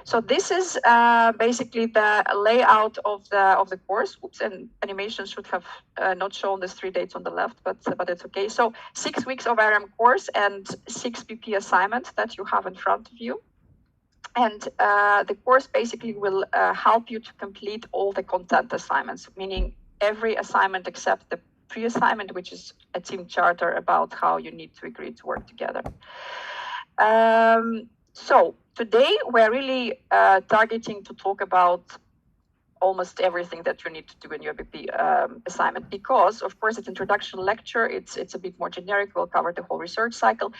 So this is basically the layout of the course. Oops, and animation should have not shown these 3 dates on the left, but it's okay. So 6 weeks of RM course and 6 BP assignments that you have in front of you. And the course basically will help you to complete all the content assignments, meaning every assignment except the pre-assignment, which is a team charter about how you need to agree to work together. So today we're really targeting to talk about almost everything that you need to do in your BP assignment, because of course it's introduction lecture, it's a bit more generic, we'll cover the whole research cycle,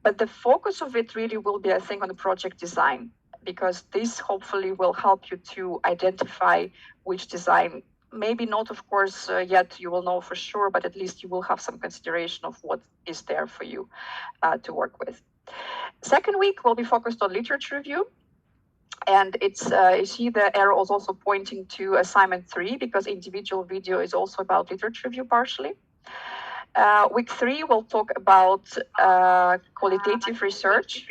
but the focus of it really will be, I think, on the project design, because this hopefully will help you to identify which design, maybe not of course yet you will know for sure, but at least you will have some consideration of what is there for you to work with. Second week will be focused on literature review. And it's, you see the arrow is also pointing to assignment 3, because individual video is also about literature review partially. Week 3, we'll talk about qualitative research.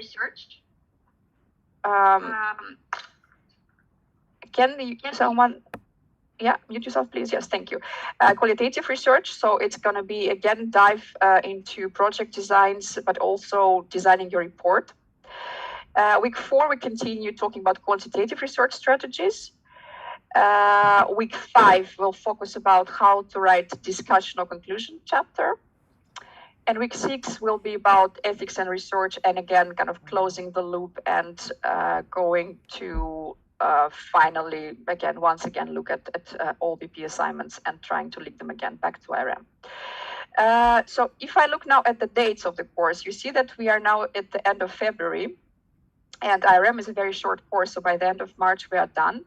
Can someone, yeah, mute yourself, please. Yes, thank you. Qualitative research. So it's going to be, again, dive into project designs, but also designing your report. Week 4, we continue talking about quantitative research strategies. Week 5, we'll focus about how to write discussion or conclusion chapter. And week 6 will be about ethics and research, and again, kind of closing the loop and going to finally, again, once again, look at all BP assignments and trying to link them again back to IRM. So if I look now at the dates of the course, you see that we are now at the end of February. And IRM is a very short course, so by the end of March, we are done.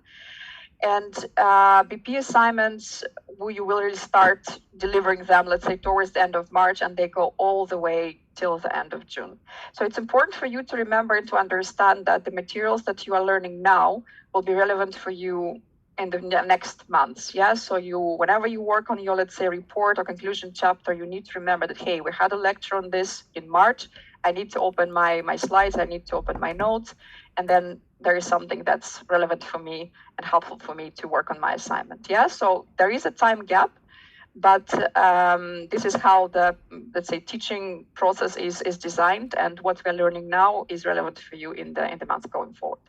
And BP assignments, you will really start delivering them, let's say, towards the end of March, and they go all the way till the end of June. So it's important for you to remember and to understand that the materials that you are learning now will be relevant for you in the next months. Yeah, so whenever you work on your, let's say, report or conclusion chapter, you need to remember that, hey, we had a lecture on this in March. I need to open my slides, I need to open my notes, and then there is something that's relevant for me and helpful for me to work on my assignment. Yeah, so there is a time gap, but this is how the, let's say, teaching process is designed, and what we're learning now is relevant for you in the months going forward.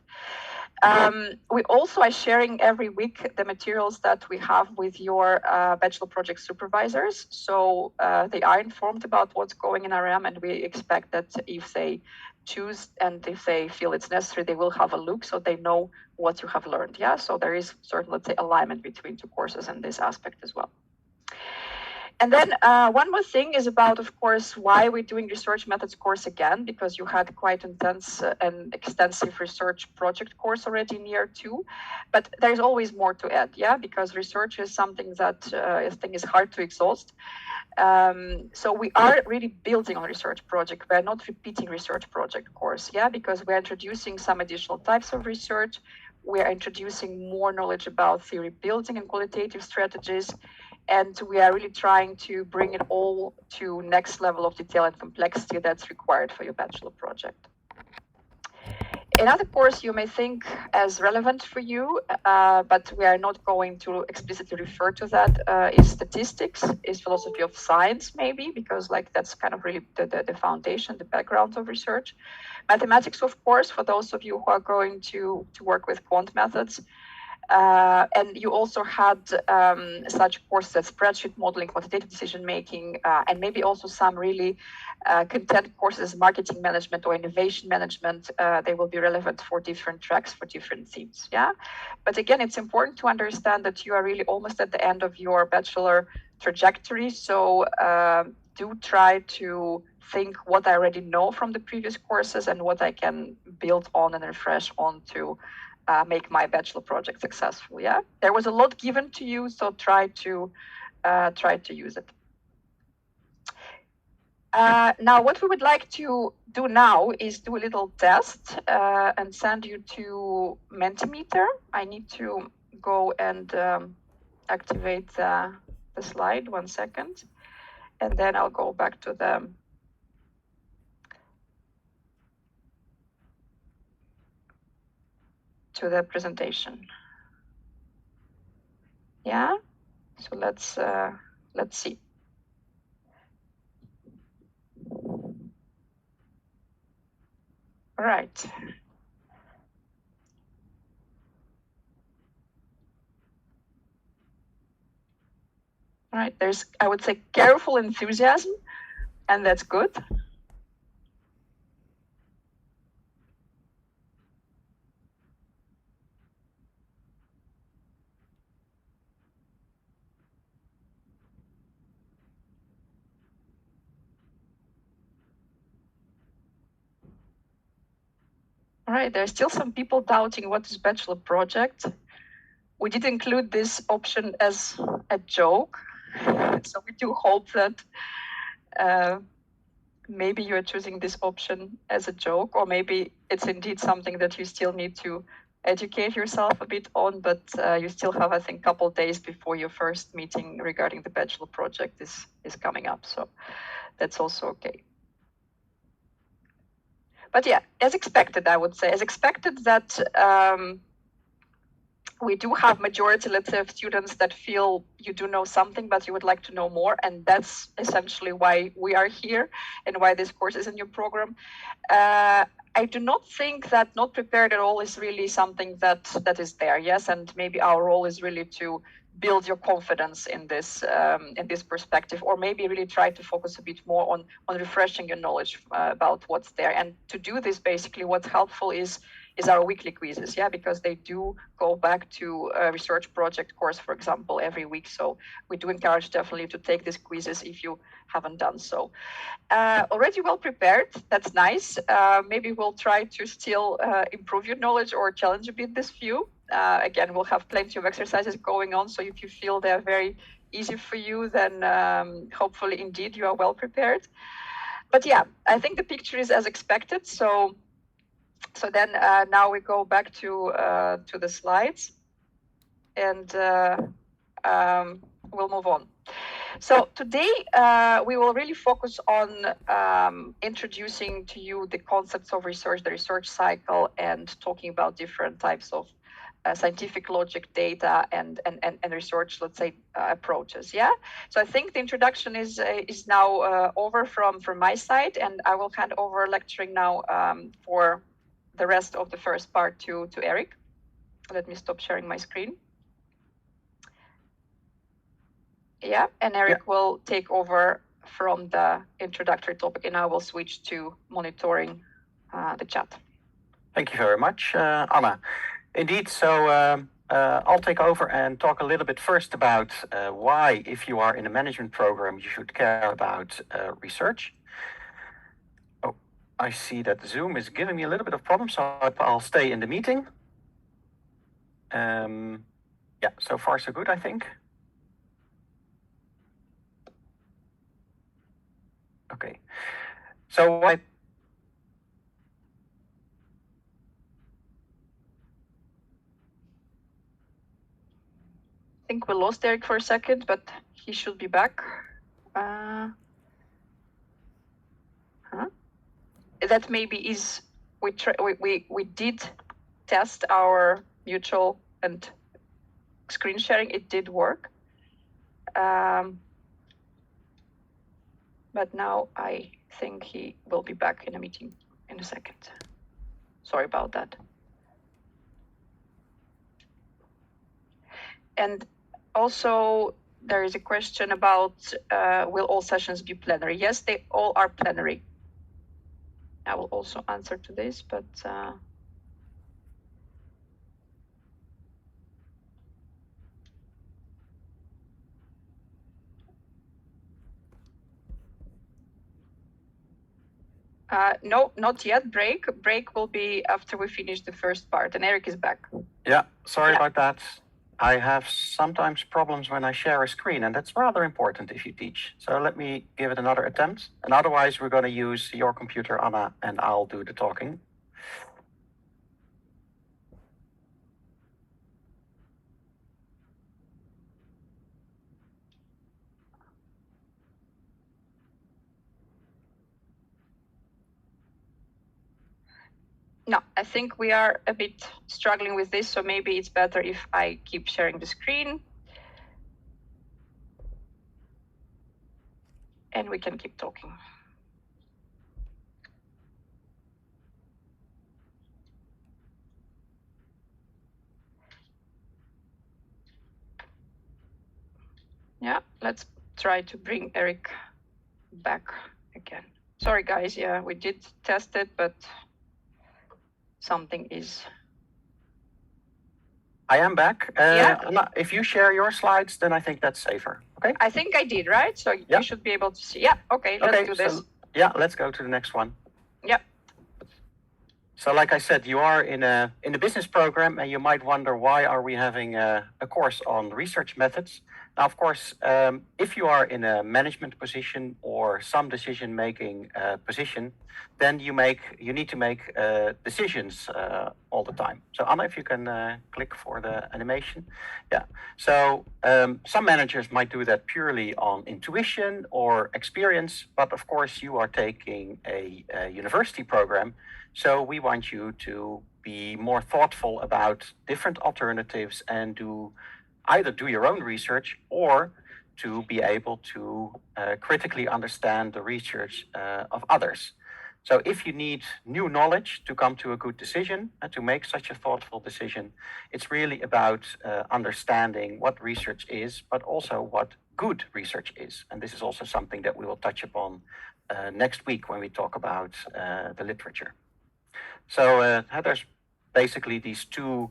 We also are sharing every week the materials that we have with your bachelor project supervisors. So they are informed about what's going in RM, and we expect that if they choose and if they feel it's necessary, they will have a look so they know what you have learned. Yeah, so there is certain, let's say, alignment between two courses in this aspect as well. And then one more thing is about, of course, why we're doing research methods course again, because you had quite intense and extensive research project course already in year 2, but there's always more to add, yeah, because research is something that I think is hard to exhaust. So we are really building on research project. We're not repeating research project course, yeah, because we're introducing some additional types of research. We're introducing more knowledge about theory building and qualitative strategies. And we are really trying to bring it all to next level of detail and complexity that's required for your bachelor project. Another course you may think as relevant for you, but we are not going to explicitly refer to that, is statistics, is philosophy of science, maybe, because like that's kind of really the foundation, the background of research. Mathematics, of course, for those of you who are going to work with quant methods. And you also had such courses as spreadsheet modeling, quantitative decision making, and maybe also some really content courses, marketing management or innovation management. They will be relevant for different tracks, for different themes. Yeah, but again, it's important to understand that you are really almost at the end of your bachelor trajectory. So do try to think what I already know from the previous courses and what I can build on and refresh on to make my bachelor project successful. Yeah, there was a lot given to you, so try to use it. Now, what we would like to do now is do a little test and send you to Mentimeter. I need to go and activate the slide. 1 second, and then I'll go back to the. to the presentation. Yeah, so let's see. All right. All right, there's, I would say, careful enthusiasm, and that's good. All right, there's still some people doubting what is bachelor project. We did include this option as a joke, so we do hope that maybe you're choosing this option as a joke, or maybe it's indeed something that you still need to educate yourself a bit on, but you still have, I think, a couple days before your first meeting regarding the bachelor project is coming up, so that's also okay. But yeah, as expected, I would say, as expected that we do have majority, let's say, of students that feel you do know something, but you would like to know more. And that's essentially why we are here and why this course is in your program. I do not think that not prepared at all is really something that is there. Yes, and maybe our role is really to build your confidence in this perspective, or maybe really try to focus a bit more on refreshing your knowledge about what's there. And to do this, basically, what's helpful is our weekly quizzes, yeah, because they do go back to a research project course, for example, every week. So we do encourage definitely to take these quizzes if you haven't done so. Already well prepared, that's nice. Maybe we'll try to still improve your knowledge or challenge a bit this view. Again, we'll have plenty of exercises going on, so if you feel they're very easy for you, then hopefully indeed you are well prepared. But yeah, I think the picture is as expected. So then now we go back to the slides, and we'll move on. So today we will really focus on introducing to you the concepts of research, the research cycle, and talking about different types of scientific logic, data, and research, let's say, approaches. Yeah. So I think the introduction is now over from my side, and I will hand over lecturing now for the rest of the first part to Eric. Let me stop sharing my screen. Yeah, and Eric will take over from the introductory topic, and I will switch to monitoring the chat. Thank you very much, Anna. Indeed, so I'll take over and talk a little bit first about why, if you are in a management program, you should care about research. Oh, I see that Zoom is giving me a little bit of problem, so I'll stay in the meeting. Yeah, so far so good, I think. Okay, so I think we lost Eric for a second, but he should be back. That maybe is, we did test our mutual and screen sharing. It did work. But now I think he will be back in a meeting in a second. Sorry about that. And also, there is a question about will all sessions be plenary? Yes, they all are plenary. I will also answer to this, but no, not yet. Break will be after we finish the first part, and Eric is back. Yeah, sorry about that. I have sometimes problems when I share a screen, and that's rather important if you teach. So let me give it another attempt. And otherwise, we're going to use your computer, Anna, and I'll do the talking. No, I think we are a bit struggling with this, so maybe it's better if I keep sharing the screen. And we can keep talking. Yeah, let's try to bring Eric back again. Sorry, guys. Yeah, we did test it, but something is. I am back. Yeah. Anna, if you share your slides, then I think that's safer. Okay. I think I did, right? So Yeah. you should be able to see. Yeah. Okay. Let's do this. So, yeah, let's go to the next one. Yeah. So, like I said, you are in a business program, and you might wonder why are we having a course on research methods. Now, of course, if you are in a management position or some decision-making position, then you need to make decisions all the time. So, Anna, if you can click for the animation, yeah. So, some managers might do that purely on intuition or experience, but of course, you are taking a university program. So we want you to be more thoughtful about different alternatives and either do your own research or to be able to critically understand the research of others. So if you need new knowledge to come to a good decision and to make such a thoughtful decision, it's really about understanding what research is, but also what good research is. And this is also something that we will touch upon next week when we talk about the literature. So there's basically these two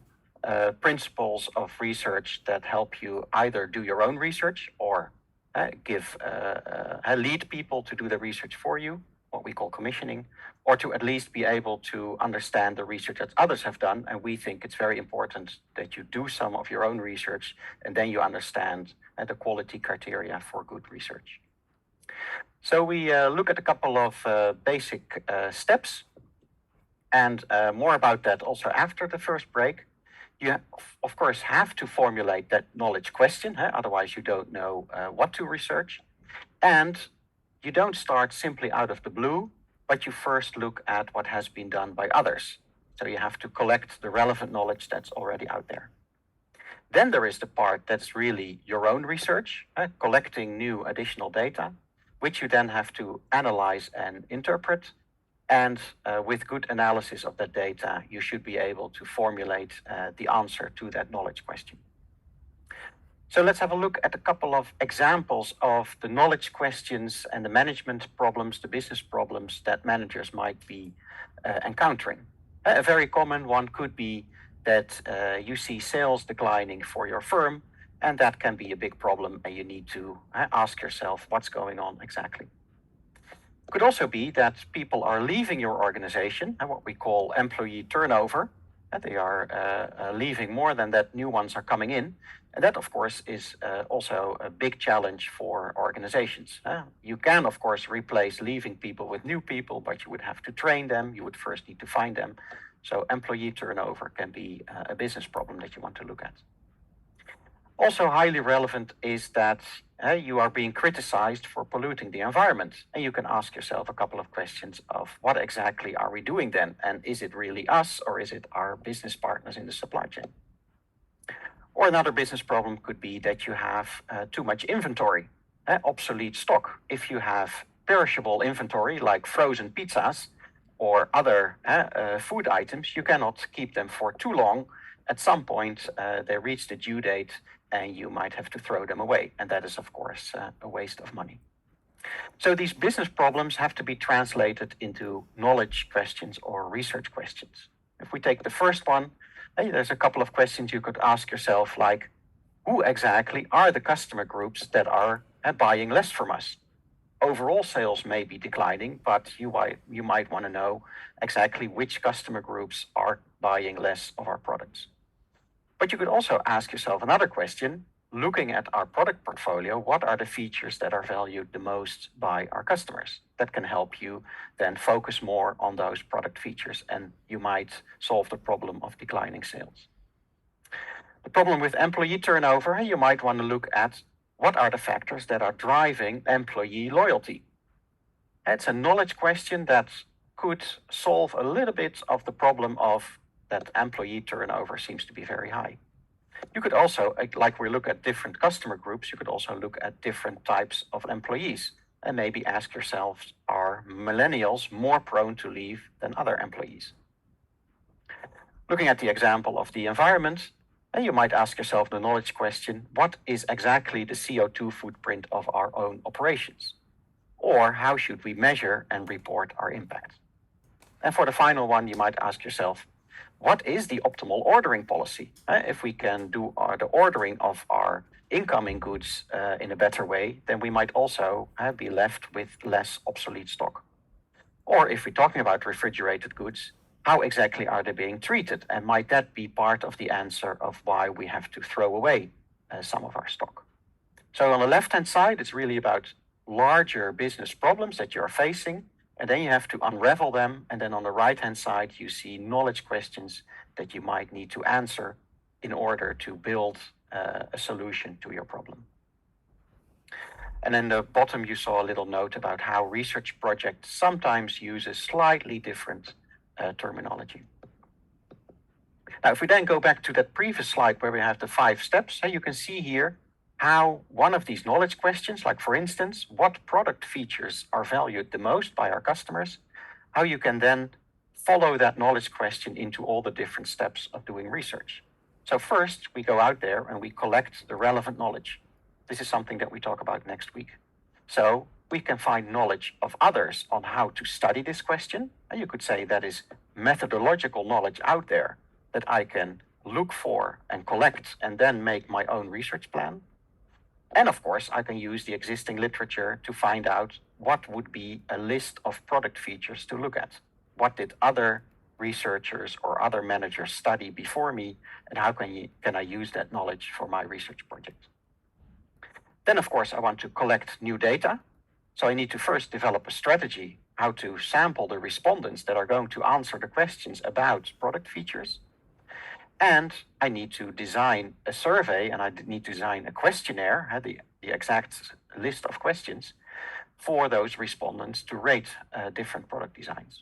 principles of research that help you either do your own research or lead people to do the research for you, what we call commissioning, or to at least be able to understand the research that others have done. And we think it's very important that you do some of your own research and then you understand the quality criteria for good research. So we look at a couple of basic steps. And more about that also after the first break. You, of course, have to formulate that knowledge question, otherwise you don't know what to research. And you don't start simply out of the blue, but you first look at what has been done by others. So you have to collect the relevant knowledge that's already out there. Then there is the part that's really your own research, collecting new additional data, which you then have to analyze and interpret. And with good analysis of that data, you should be able to formulate the answer to that knowledge question. So let's have a look at a couple of examples of the knowledge questions and the management problems, the business problems that managers might be encountering. A very common one could be that you see sales declining for your firm, and that can be a big problem, and you need to ask yourself what's going on exactly. It could also be that people are leaving your organization, and what we call employee turnover. And they are leaving more than that new ones are coming in. And that, of course, is also a big challenge for organizations. You can, of course, replace leaving people with new people, but you would have to train them. You would first need to find them. So employee turnover can be a business problem that you want to look at. Also highly relevant is that you are being criticized for polluting the environment. And you can ask yourself a couple of questions of what exactly are we doing then? And is it really us or is it our business partners in the supply chain? Or another business problem could be that you have too much inventory, obsolete stock. If you have perishable inventory like frozen pizzas or other food items, you cannot keep them for too long. At some point, they reach the due date and you might have to throw them away. And that is, of course, a waste of money. So these business problems have to be translated into knowledge questions or research questions. If we take the first one, there's a couple of questions you could ask yourself, like, who exactly are the customer groups that are buying less from us? Overall sales may be declining, but you might want to know exactly which customer groups are buying less of our products. But you could also ask yourself another question, looking at our product portfolio, what are the features that are valued the most by our customers? That can help you then focus more on those product features, and you might solve the problem of declining sales. The problem with employee turnover, you might want to look at what are the factors that are driving employee loyalty. It's a knowledge question that could solve a little bit of the problem of that employee turnover seems to be very high. You could also, like we look at different customer groups, you could also look at different types of employees and maybe ask yourselves, are millennials more prone to leave than other employees? Looking at the example of the environment, and you might ask yourself the knowledge question, what is exactly the CO2 footprint of our own operations? Or how should we measure and report our impact? And for the final one, you might ask yourself, what is the optimal ordering policy? If we can do the ordering of our incoming goods in a better way, then we might also be left with less obsolete stock. Or if we're talking about refrigerated goods, how exactly are they being treated? And might that be part of the answer of why we have to throw away some of our stock? So on the left-hand side, it's really about larger business problems that you're facing, and then you have to unravel them. And then on the right-hand side, you see knowledge questions that you might need to answer in order to build a solution to your problem. And in the bottom, you saw a little note about how research projects sometimes uses slightly different terminology. Now, if we then go back to that previous slide where we have the 5 steps, you can see here how one of these knowledge questions, like for instance, what product features are valued the most by our customers, how you can then follow that knowledge question into all the different steps of doing research. So first, we go out there and we collect the relevant knowledge. This is something that we talk about next week. So we can find knowledge of others on how to study this question. And you could say that is methodological knowledge out there that I can look for and collect and then make my own research plan. And of course, I can use the existing literature to find out what would be a list of product features to look at. What did other researchers or other managers study before me, and how can I use that knowledge for my research project? Then, of course, I want to collect new data. So I need to first develop a strategy how to sample the respondents that are going to answer the questions about product features. And I need to design a survey, and I need to design a questionnaire, the exact list of questions for those respondents to rate different product designs.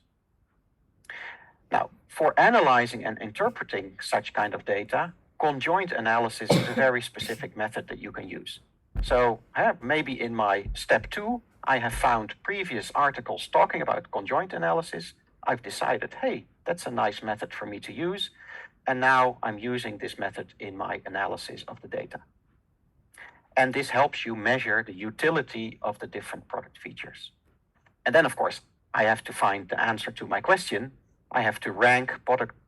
Now, for analyzing and interpreting such kind of data, conjoint analysis is a very specific method that you can use. So maybe in my step 2, I have found previous articles talking about conjoint analysis. I've decided, hey, that's a nice method for me to use. And now I'm using this method in my analysis of the data. And this helps you measure the utility of the different product features. And then, of course, I have to find the answer to my question. I have to rank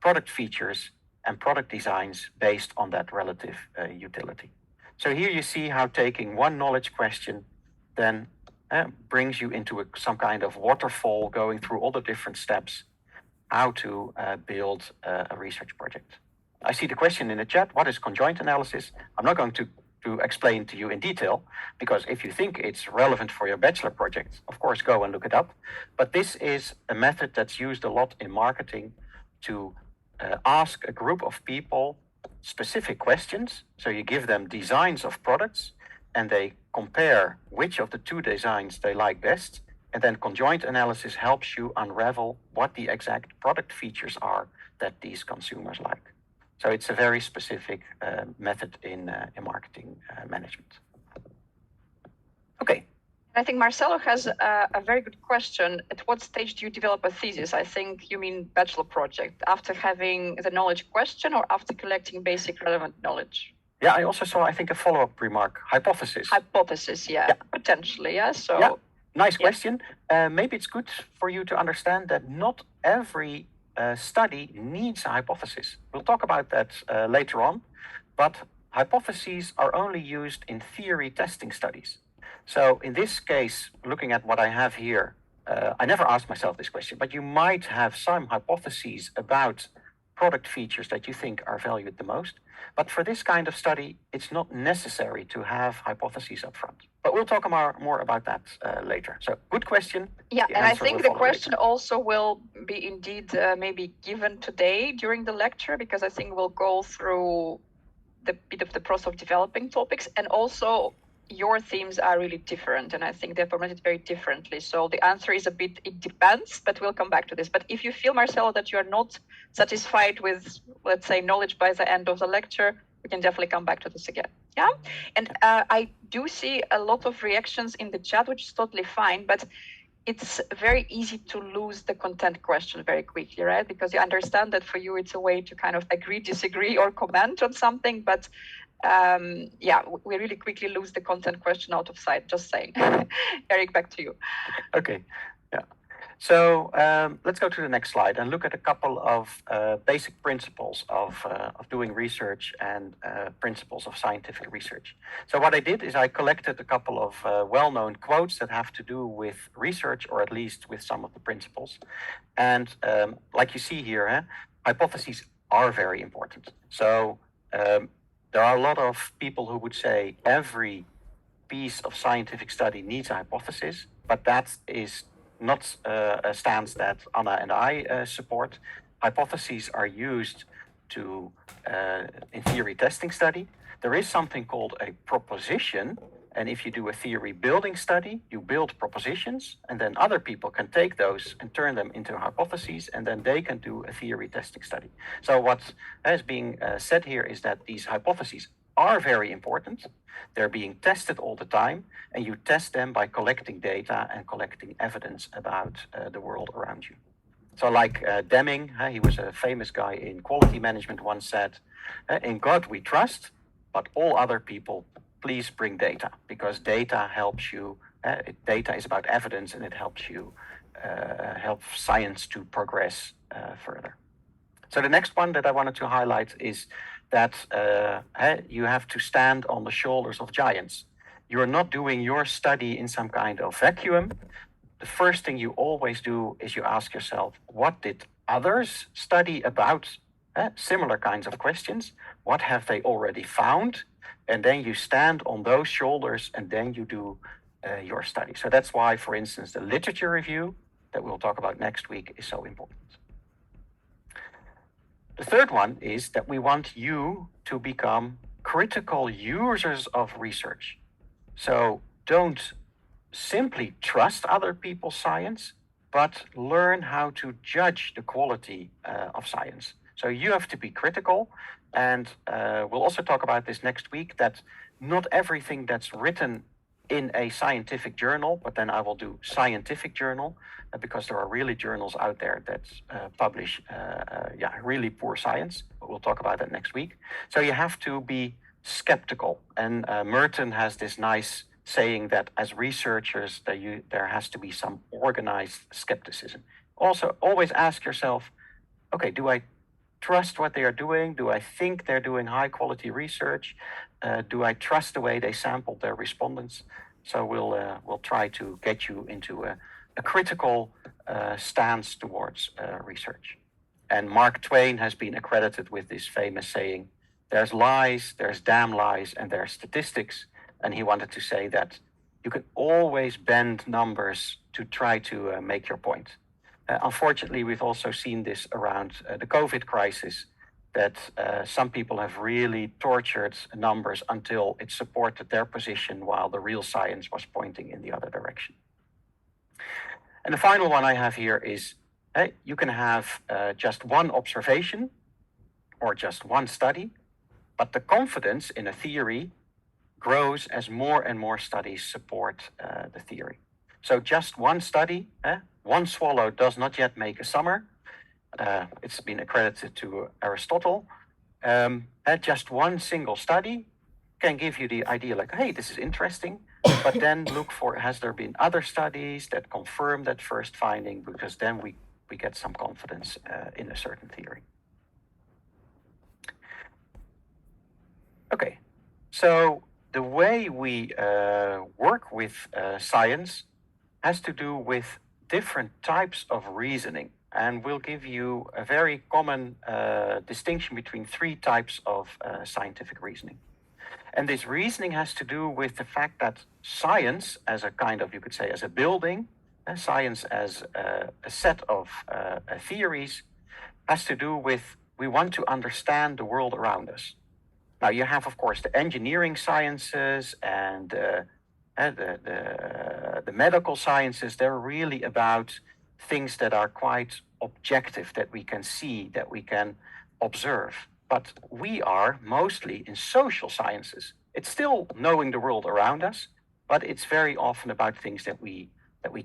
product features and product designs based on that relative utility. So here you see how taking one knowledge question then brings you into some kind of waterfall going through all the different steps how to build a research project. I see the question in the chat, what is conjoint analysis? I'm not going to explain to you in detail, because if you think it's relevant for your bachelor project, of course, go and look it up. But this is a method that's used a lot in marketing to ask a group of people specific questions. So you give them designs of products and they compare which of the 2 designs they like best. And then conjoint analysis helps you unravel what the exact product features are that these consumers like. So it's a very specific method in marketing management. Okay. I think Marcelo has a very good question. At what stage do you develop a thesis? I think you mean bachelor project. After having the knowledge question or after collecting basic relevant knowledge? Yeah, I also saw, I think, a follow-up remark, hypothesis. Hypothesis, yeah. Potentially, yeah. So, yeah. Nice question. Maybe it's good for you to understand that not every study needs a hypothesis. We'll talk about that later on, but hypotheses are only used in theory testing studies. So in this case, looking at what I have here, I never asked myself this question, but you might have some hypotheses about product features that you think are valued the most. But for this kind of study, it's not necessary to have hypotheses up front. But we'll talk more about that later. So good question. Yeah, and I think the question also will be indeed maybe given today during the lecture, because I think we'll go through the bit of the process of developing topics. And also your themes are really different, and I think they're formulated very differently. So the answer is a bit, it depends, but we'll come back to this. But if you feel, Marcelo, that you are not satisfied with, let's say, knowledge by the end of the lecture, we can definitely come back to this again. Yeah. And I do see a lot of reactions in the chat, which is totally fine, but it's very easy to lose the content question very quickly, right? Because you understand that for you, it's a way to kind of agree, disagree, or comment on something, but yeah, we really quickly lose the content question out of sight, just saying. Eric, back to you. Okay, yeah. So let's go to the next slide and look at a couple of basic principles of doing research and principles of scientific research. So what I did is I collected a couple of well-known quotes that have to do with research, or at least with some of the principles. And like you see here, hypotheses are very important. So there are a lot of people who would say every piece of scientific study needs a hypothesis, but that is not a stance that Anna and I support. Hypotheses are used to, in theory testing study. There is something called a proposition, and if you do a theory building study, you build propositions, and then other people can take those and turn them into hypotheses, and then they can do a theory testing study. So what is being said here is that these hypotheses are very important. They're being tested all the time, and you test them by collecting data and collecting evidence about the world around you. So like Deming, he was a famous guy in quality management, once said, in God we trust, but all other people, please bring data, because data helps you, data is about evidence, and it helps you, help science to progress further. So the next one that I wanted to highlight is that you have to stand on the shoulders of giants. You're not doing your study in some kind of vacuum. The first thing you always do is you ask yourself, what did others study about similar kinds of questions? What have they already found? And then you stand on those shoulders, and then you do your study. So that's why, for instance, the literature review that we'll talk about next week is so important. The third one is that we want you to become critical users of research. So don't simply trust other people's science, but learn how to judge the quality of science. So you have to be critical, and we'll also talk about this next week, that not everything that's written in a scientific journal, but then I will do scientific journal, because there are really journals out there that publish really poor science. But we'll talk about that next week. So you have to be skeptical. And Merton has this nice saying that as researchers, there has to be some organized skepticism. Also, always ask yourself, okay, do I trust what they are doing? Do I think they're doing high quality research? Do I trust the way they sampled their respondents? So we'll try to get you into a critical stance towards research. And Mark Twain has been accredited with this famous saying, there's lies, there's damn lies, and there's statistics. And he wanted to say that you can always bend numbers to try to make your point. Unfortunately, we've also seen this around the COVID crisis, that some people have really tortured numbers until it supported their position, while the real science was pointing in the other direction. And the final one I have here is, you can have just one observation or just one study, but the confidence in a theory grows as more and more studies support the theory. So just one study, one swallow does not yet make a summer. It's been accredited to Aristotle. Just one single study can give you the idea like, hey, this is interesting, but then look for, has there been other studies that confirm that first finding, because then we get some confidence in a certain theory. Okay, so the way we work with science has to do with different types of reasoning. And we'll give you a very common distinction between three types of scientific reasoning. And this reasoning has to do with the fact that science as a kind of, you could say, as a building, science as a set of theories, has to do with, we want to understand the world around us. Now you have, of course, the engineering sciences and the medical sciences. They're really about things that are quite objective, that we can see, that we can observe. But we are mostly in social sciences. It's still knowing the world around us, but it's very often about things that we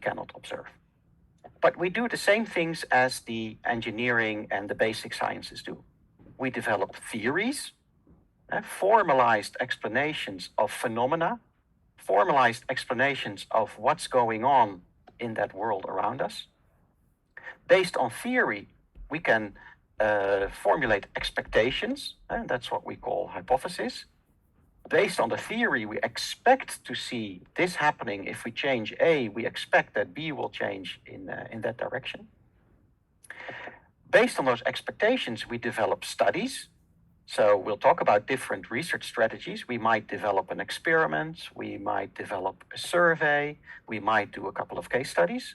cannot observe. But we do the same things as the engineering and the basic sciences do. We develop theories, formalized explanations of phenomena, formalized explanations of what's going on in that world around us. Based on theory, we can formulate expectations, and that's what we call hypotheses. Based on the theory, we expect to see this happening. If we change A, we expect that B will change in that direction. Based on those expectations, we develop studies. So we'll talk about different research strategies. We might develop an experiment, we might develop a survey, we might do a couple of case studies.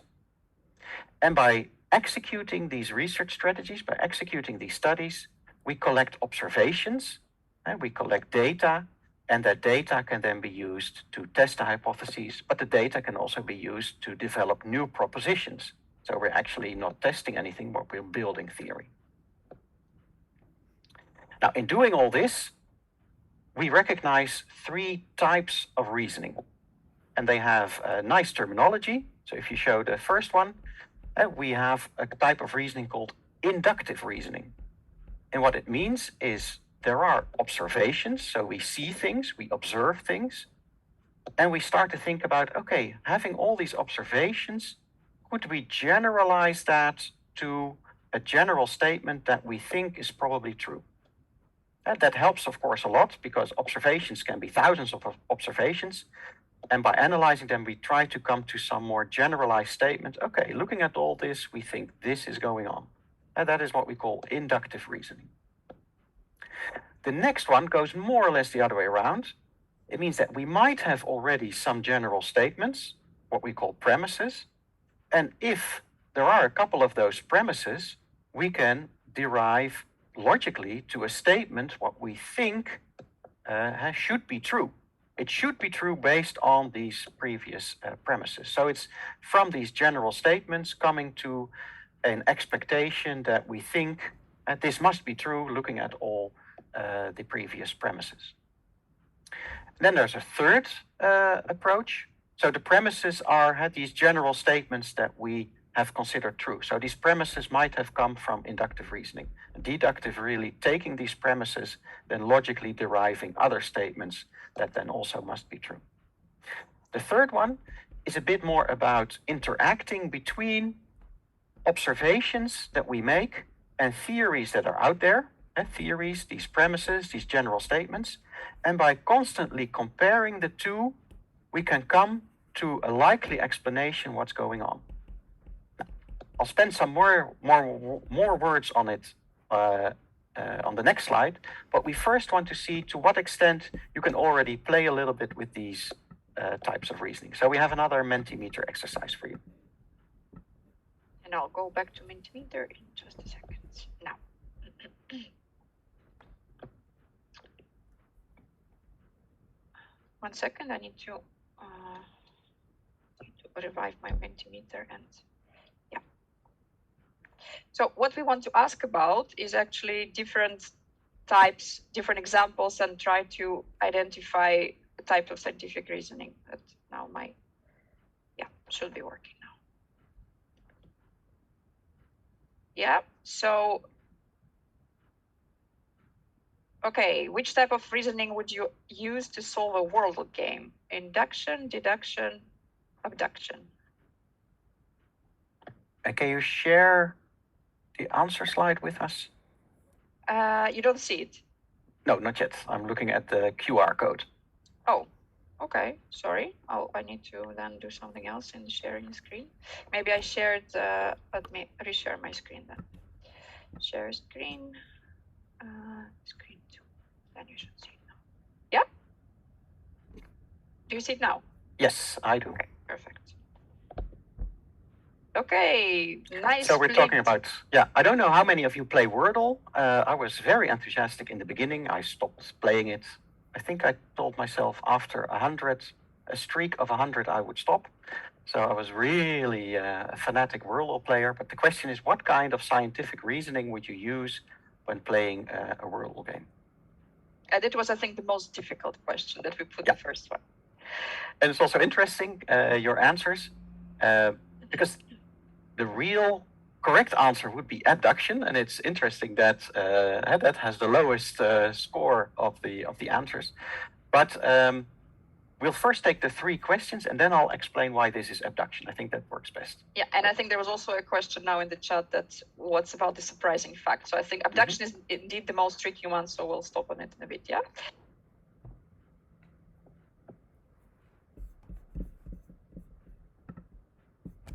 And by executing these research strategies, by executing these studies, we collect observations, and we collect data, and that data can then be used to test the hypotheses, but the data can also be used to develop new propositions. So we're actually not testing anything, but we're building theory. Now, in doing all this, we recognize three types of reasoning, and they have a nice terminology. So if you show the first one, we have a type of reasoning called inductive reasoning. And what it means is there are observations, so we see things, we observe things, and we start to think about, okay, having all these observations, could we generalize that to a general statement that we think is probably true? That helps, of course, a lot, because observations can be thousands of observations. And by analyzing them, we try to come to some more generalized statement. Okay, looking at all this, we think this is going on. And that is what we call inductive reasoning. The next one goes more or less the other way around. It means that we might have already some general statements, what we call premises. And if there are a couple of those premises, we can derive logically to a statement what we think should be true. It should be true based on these previous premises. So it's from these general statements coming to an expectation that we think this must be true looking at all the previous premises. Then there's a third approach. So the premises are these general statements that we have considered true. So these premises might have come from inductive reasoning. Deductive really taking these premises, then logically deriving other statements that then also must be true. The third one is a bit more about interacting between observations that we make and theories that are out there, theories, these premises, these general statements. And by constantly comparing the two, we can come to a likely explanation what's going on. I'll spend some more words on it on the next slide, but we first want to see to what extent you can already play a little bit with these types of reasoning. So we have another Mentimeter exercise for you. And I'll go back to Mentimeter in just a second. Now. 1 second, I need to revive my Mentimeter and yeah. So what we want to ask about is actually different types, different examples, and try to identify the type of scientific reasoning. But now should be working now. Yeah, so okay, which type of reasoning would you use to solve a world game? Induction, deduction, abduction? Can you share the answer slide with us? You don't see it? No, not yet. I'm looking at the QR code. Oh, okay. Sorry. I need to then do something else in the sharing screen. Maybe I shared, let me reshare my screen then. Share screen, screen 2. Then you should see it now. Yeah? Do you see it now? Yes, I do. Okay, perfect. Okay, nice. So we're talking about, I don't know how many of you play Wordle. I was very enthusiastic in the beginning. I stopped playing it. I think I told myself after a streak of 100, I would stop. So I was really a fanatic Wordle player. But the question is, what kind of scientific reasoning would you use when playing a Wordle game? And it was, I think, the most difficult question that we put the first one. And it's also interesting, your answers, because the real correct answer would be abduction, and it's interesting that that has the lowest score of the answers. But we'll first take the 3 questions, and then I'll explain why this is abduction. I think that works best. Yeah, and I think there was also a question now in the chat that what's about the surprising fact. So I think abduction is indeed the most tricky one, so we'll stop on it in a bit, yeah?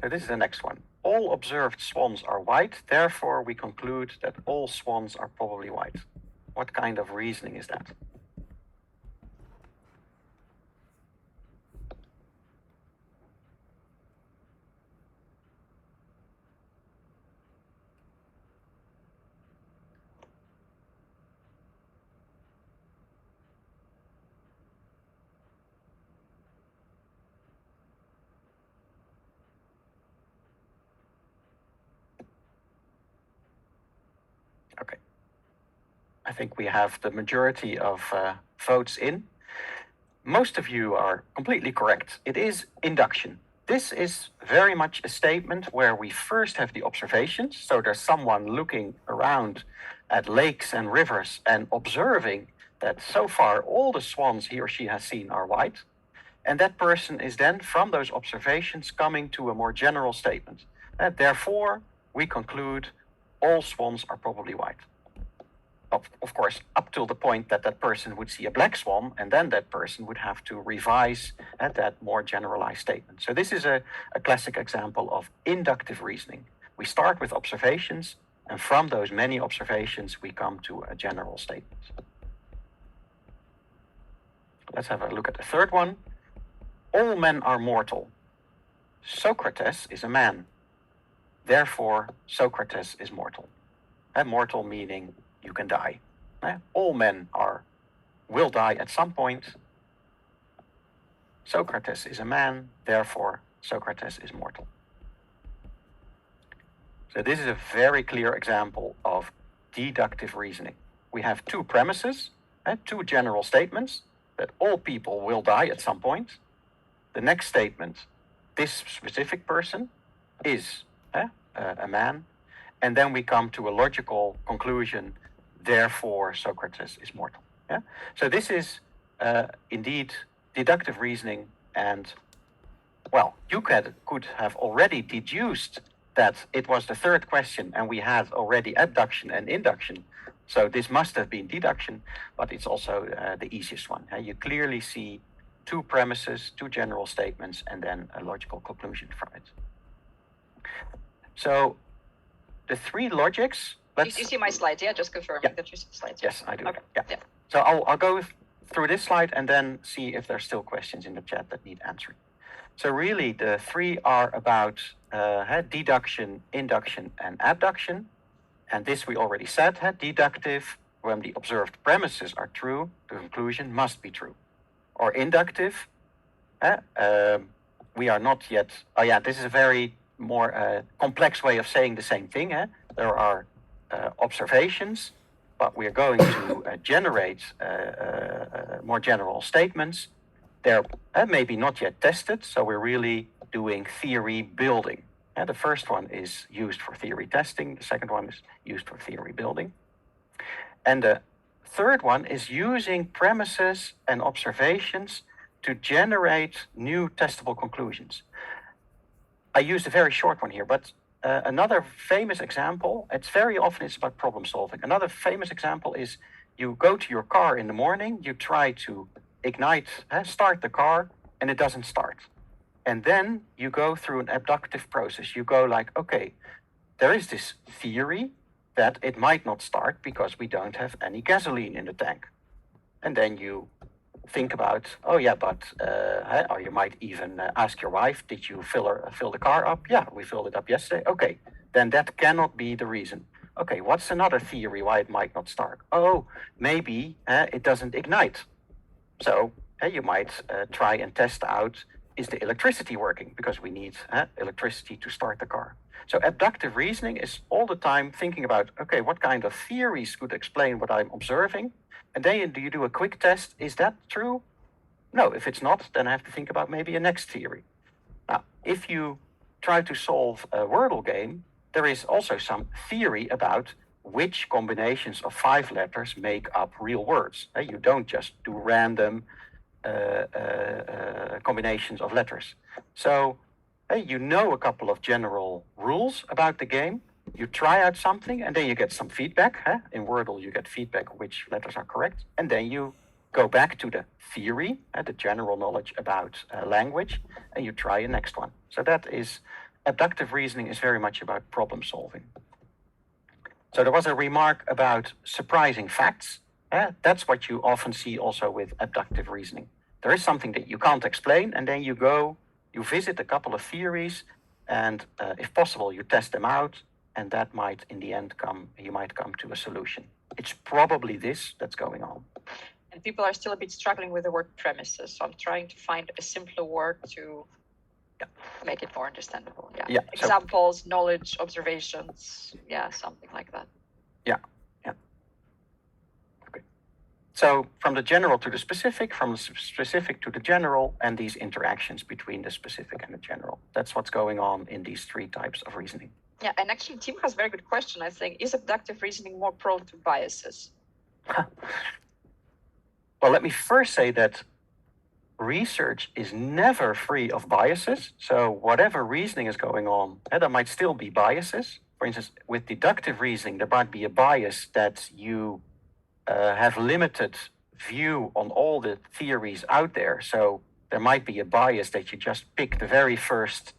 So this is the next one. All observed swans are white, therefore we conclude that all swans are probably white. What kind of reasoning is that? Okay. I think we have the majority of votes in. Most of you are completely correct. It is induction. This is very much a statement where we first have the observations. So there's someone looking around at lakes and rivers and observing that so far all the swans he or she has seen are white. And that person is then, from those observations, coming to a more general statement. Therefore, we conclude all swans are probably white. Of course, up till the point that that person would see a black swan, and then that person would have to revise that more generalized statement. So this is a classic example of inductive reasoning. We start with observations, and from those many observations, we come to a general statement. Let's have a look at the third one. All men are mortal. Socrates is a man. Therefore, Socrates is mortal. And mortal meaning you can die. All men will die at some point. Socrates is a man, therefore Socrates is mortal. So this is a very clear example of deductive reasoning. We have 2 premises, 2 general statements, that all people will die at some point. The next statement, this specific person is a man. And then we come to a logical conclusion, therefore Socrates is mortal. Yeah? So this is indeed deductive reasoning, and well, you could have already deduced that it was the third question and we had already abduction and induction. So this must have been deduction, but it's also the easiest one. You clearly see 2 premises, 2 general statements, and then a logical conclusion from it. So the 3 logics. You see my slide, yeah? Just confirming that you see the slides. Yes, I do. Okay. Yeah. So I'll go through this slide and then see if there's still questions in the chat that need answering. So really, the 3 are about deduction, induction, and abduction. And this we already said, deductive, when the observed premises are true, the conclusion must be true. Or inductive, we are not yet, this is a very more complex way of saying the same thing. There are observations, but we are going to generate more general statements. They're maybe not yet tested, so we're really doing theory building. The first one is used for theory testing, the second one is used for theory building. And the third one is using premises and observations to generate new testable conclusions. I used a very short one here, but another famous example, it's about problem solving. Another famous example is you go to your car in the morning, you try to start the car, and it doesn't start. And then you go through an abductive process. You go like, okay, there is this theory that it might not start because we don't have any gasoline in the tank. And then you think about, oh yeah, but, or you might even ask your wife, did you fill the car up? Yeah, we filled it up yesterday. Okay, then that cannot be the reason. Okay, what's another theory why it might not start? Oh, maybe it doesn't ignite. So you might try and test out, is the electricity working? Because we need electricity to start the car. So abductive reasoning is all the time thinking about, okay, what kind of theories could explain what I'm observing? And then you do a quick test. Is that true? No, if it's not, then I have to think about maybe a next theory. Now, if you try to solve a Wordle game, there is also some theory about which combinations of 5 letters make up real words. You don't just do random combinations of letters. So you know a couple of general rules about the game. You try out something and then you get some feedback. In Wordle, you get feedback which letters are correct. And then you go back to the theory, the general knowledge about language, and you try a next one. So that is, abductive reasoning is very much about problem solving. So there was a remark about surprising facts. That's what you often see also with abductive reasoning. There is something that you can't explain, and then you visit a couple of theories, and if possible, you test them out, and that might, in the end, you might come to a solution. It's probably this that's going on. And people are still a bit struggling with the word premises, so I'm trying to find a simpler word to make it more understandable. Yeah. Examples, knowledge, observations, something like that. Yeah. Okay. So from the general to the specific, from the specific to the general, and these interactions between the specific and the general. That's what's going on in these 3 types of reasoning. Yeah, and actually Tim has a very good question, I think. Is abductive reasoning more prone to biases? Well, let me first say that research is never free of biases. So whatever reasoning is going on, there might still be biases. For instance, with deductive reasoning, there might be a bias that you have limited view on all the theories out there. So there might be a bias that you just pick the very first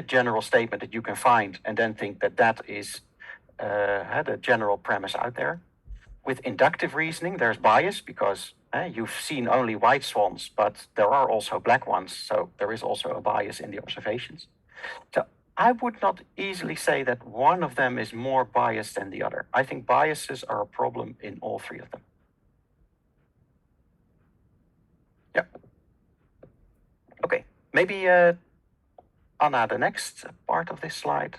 general statement that you can find and then think that that is the general premise out there. With inductive reasoning, there's bias because you've seen only white swans, but there are also black ones. So there is also a bias in the observations. So I would not easily say that one of them is more biased than the other. I think biases are a problem in all 3 of them. Yeah. Okay, maybe Anna, the next part of this slide.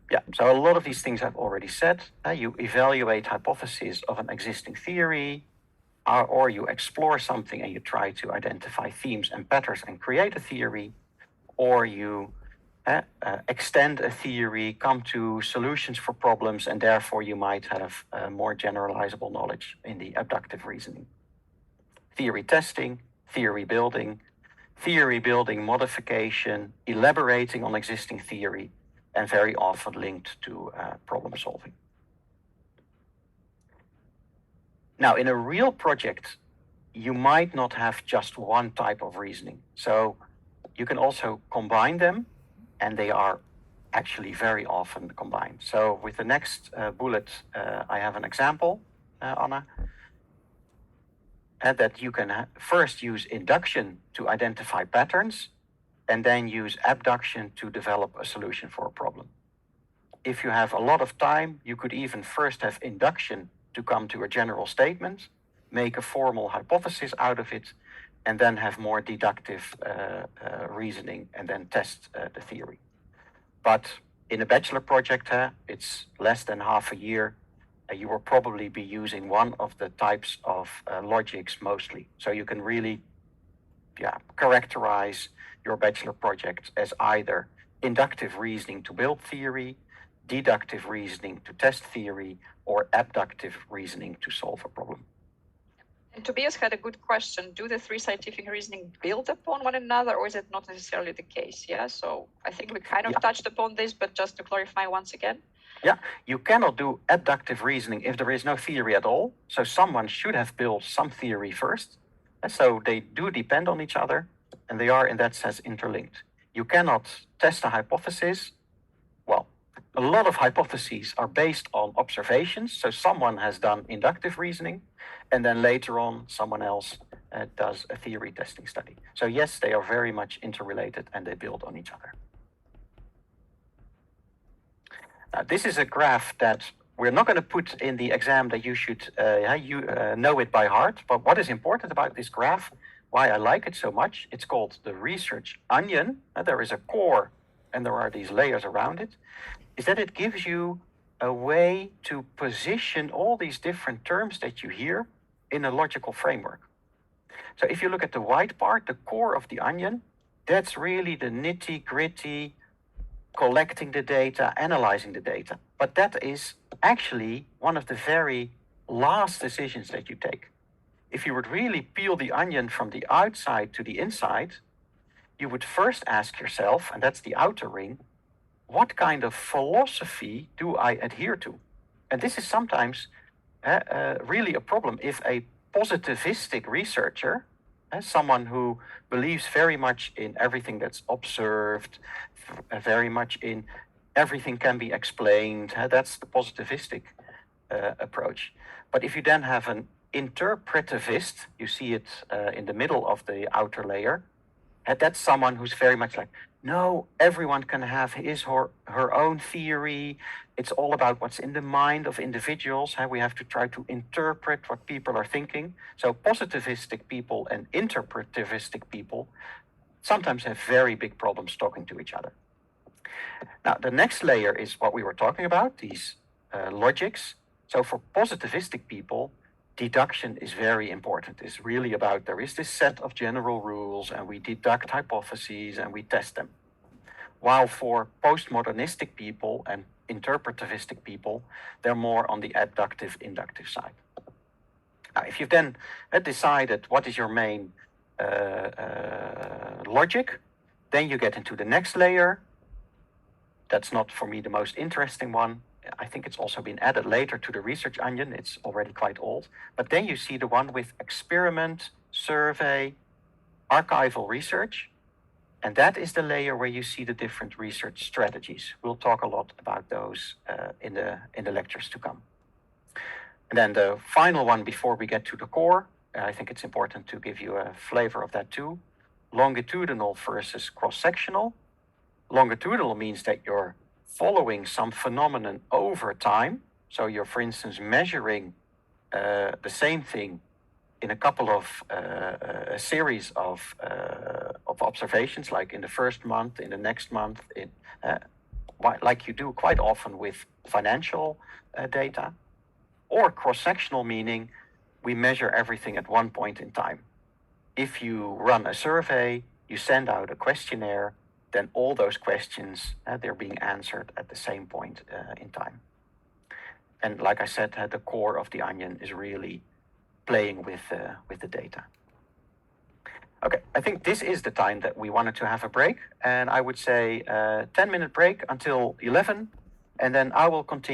Yeah, so a lot of these things I've already said. You evaluate hypotheses of an existing theory, or you explore something and you try to identify themes and patterns and create a theory, or you extend a theory, come to solutions for problems, and therefore you might have more generalizable knowledge in the abductive reasoning. Theory testing, theory building modification, elaborating on existing theory, and very often linked to problem solving. Now, in a real project, you might not have just one type of reasoning. So you can also combine them, and they are actually very often combined. So with the next bullet, I have an example, Anna, that you can first use induction to identify patterns, and then use abduction to develop a solution for a problem. If you have a lot of time, you could even first have induction to come to a general statement, make a formal hypothesis out of it, and then have more deductive reasoning and then test the theory. But in a bachelor project, it's less than half a year. You will probably be using one of the types of logics mostly. So you can really characterize your bachelor project as either inductive reasoning to build theory, deductive reasoning to test theory, or abductive reasoning to solve a problem. And Tobias had a good question. Do the 3 scientific reasoning build upon one another, or is it not necessarily the case? Yeah, so I think we kind of touched upon this, but just to clarify once again. Yeah, you cannot do abductive reasoning if there is no theory at all. So someone should have built some theory first. And so they do depend on each other, and they are in that sense interlinked. You cannot test a hypothesis. Well, a lot of hypotheses are based on observations. So someone has done inductive reasoning, and then later on, someone else does a theory testing study. So yes, they are very much interrelated and they build on each other. Now, this is a graph that we're not going to put in the exam that you should know it by heart. But what is important about this graph, why I like it so much, it's called the research onion. There is a core and there are these layers around it, is that it gives you a way to position all these different terms that you hear in a logical framework. So if you look at the white part, the core of the onion, that's really the nitty-gritty, collecting the data, analyzing the data. But that is actually one of the very last decisions that you take. If you would really peel the onion from the outside to the inside, you would first ask yourself, and that's the outer ring, what kind of philosophy do I adhere to? And this is sometimes really a problem if a positivistic researcher, someone who believes very much in everything that's observed, very much in everything can be explained, that's the positivistic approach. But if you then have an interpretivist, you see it in the middle of the outer layer, that's someone who's very much like, no, everyone can have his or her own theory. It's all about what's in the mind of individuals. We have to try to interpret what people are thinking. So positivistic people and interpretivistic people sometimes have very big problems talking to each other. Now, the next layer is what we were talking about, these logics. So for positivistic people, deduction is very important. It's really about there is this set of general rules and we deduct hypotheses and we test them. While for postmodernistic people and interpretivistic people, they're more on the adductive, inductive side. Now, if you've then decided what is your main logic, then you get into the next layer. That's not for me the most interesting one. I think it's also been added later to the research onion. It's already quite old. But then you see the one with experiment, survey, archival research. And that is the layer where you see the different research strategies. We'll talk a lot about those in the lectures to come. And then the final one before we get to the core, I think it's important to give you a flavor of that too. Longitudinal versus cross-sectional. Longitudinal means that you're following some phenomenon over time. So you're, for instance, measuring the same thing in a couple of a series of observations, like in the first month, in the next month, like you do quite often with financial data. Or cross-sectional, meaning we measure everything at one point in time. If you run a survey, you send out a questionnaire, then all those questions, they're being answered at the same point in time. And like I said, the core of the onion is really playing with the data. Okay, I think this is the time that we wanted to have a break. And I would say 10-minute break until 11, and then I will continue.